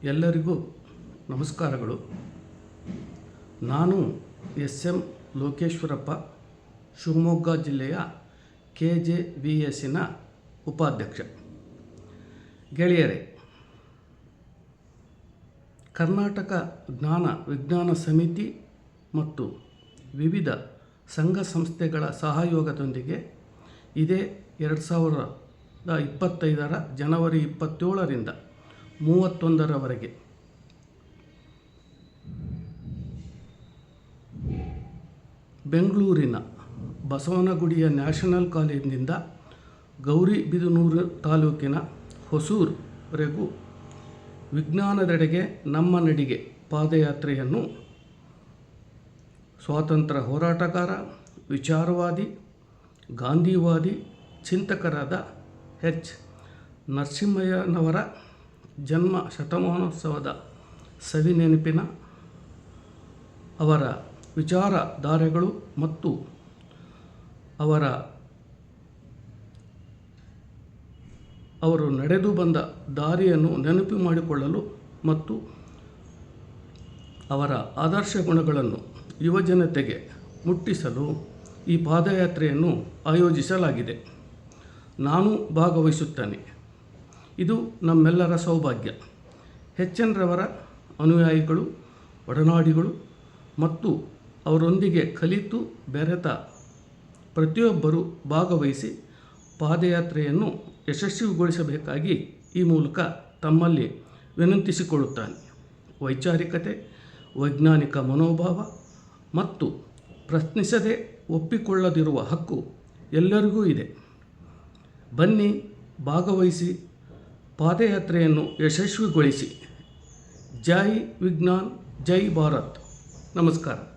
ಎಲ್ಲರಿಗೂ ನಮಸ್ಕಾರಗಳು. ನಾನು ಎಸ್.ಎಂ. ಲೋಕೇಶ್ವರಪ್ಪ, ಶಿವಮೊಗ್ಗ ಜಿಲ್ಲೆಯ KJVSನ ಉಪಾಧ್ಯಕ್ಷ. ಗೆಳೆಯರೇ, ಕರ್ನಾಟಕ ಜ್ಞಾನ ವಿಜ್ಞಾನ ಸಮಿತಿ ಮತ್ತು ವಿವಿಧ ಸಂಘ ಸಂಸ್ಥೆಗಳ ಸಹಯೋಗದೊಂದಿಗೆ ಇದೇ 2025 ಜನವರಿ 27ರಿಂದ 31ರವರೆಗೆ ಬೆಂಗಳೂರಿನ ಬಸವನಗುಡಿಯ ನ್ಯಾಷನಲ್ ಕಾಲೇಜಿನಿಂದ ಗೌರಿಬಿದನೂರು ತಾಲೂಕಿನ ಹೊಸೂರುವರೆಗೂ ವಿಜ್ಞಾನದೆಡೆಗೆ ನಮ್ಮ ನಡಿಗೆ ಪಾದಯಾತ್ರೆಯನ್ನು ಸ್ವಾತಂತ್ರ್ಯ ಹೋರಾಟಗಾರ, ವಿಚಾರವಾದಿ, ಗಾಂಧಿವಾದಿ, ಚಿಂತಕರಾದ H. ನರಸಿಂಹಯ್ಯನವರ ಜನ್ಮ ಶತಮಾನೋತ್ಸವದ ಸವಿನೆನಪಿನ ಅವರ ವಿಚಾರಧಾರೆಗಳು ಮತ್ತು ಅವರು ನಡೆದು ಬಂದ ದಾರಿಯನ್ನು ನೆನಪು ಮಾಡಿಕೊಳ್ಳಲು ಮತ್ತು ಅವರ ಆದರ್ಶ ಗುಣಗಳನ್ನು ಯುವಜನತೆಗೆ ಮುಟ್ಟಿಸಲು ಈ ಪಾದಯಾತ್ರೆಯನ್ನು ಆಯೋಜಿಸಲಾಗಿದೆ. ನಾನು ಭಾಗವಹಿಸುತ್ತೇನೆ. ಇದು ನಮ್ಮೆಲ್ಲರ ಸೌಭಾಗ್ಯ. H.N. ರವರ ಅನುಯಾಯಿಗಳು, ಒಡನಾಡಿಗಳು ಮತ್ತು ಅವರೊಂದಿಗೆ ಕಲಿತು ಬೆರೆತ ಪ್ರತಿಯೊಬ್ಬರೂ ಭಾಗವಹಿಸಿ ಪಾದಯಾತ್ರೆಯನ್ನು ಯಶಸ್ವಿಗೊಳಿಸಬೇಕಾಗಿ ಈ ಮೂಲಕ ತಮ್ಮಲ್ಲಿ ವಿನಂತಿಸಿಕೊಳ್ಳುತ್ತಾನೆ. ವೈಚಾರಿಕತೆ, ವೈಜ್ಞಾನಿಕ ಮನೋಭಾವ ಮತ್ತು ಪ್ರಶ್ನಿಸದೆ ಒಪ್ಪಿಕೊಳ್ಳದಿರುವ ಹಕ್ಕು ಎಲ್ಲರಿಗೂ ಇದೆ. ಬನ್ನಿ, ಭಾಗವಹಿಸಿ ಪಾದಯಾತ್ರೆಯನ್ನು ಯಶಸ್ವಿಗೊಳಿಸಿ. ಜೈ ವಿಜ್ಞಾನ್, ಜೈ ಭಾರತ್. ನಮಸ್ಕಾರ.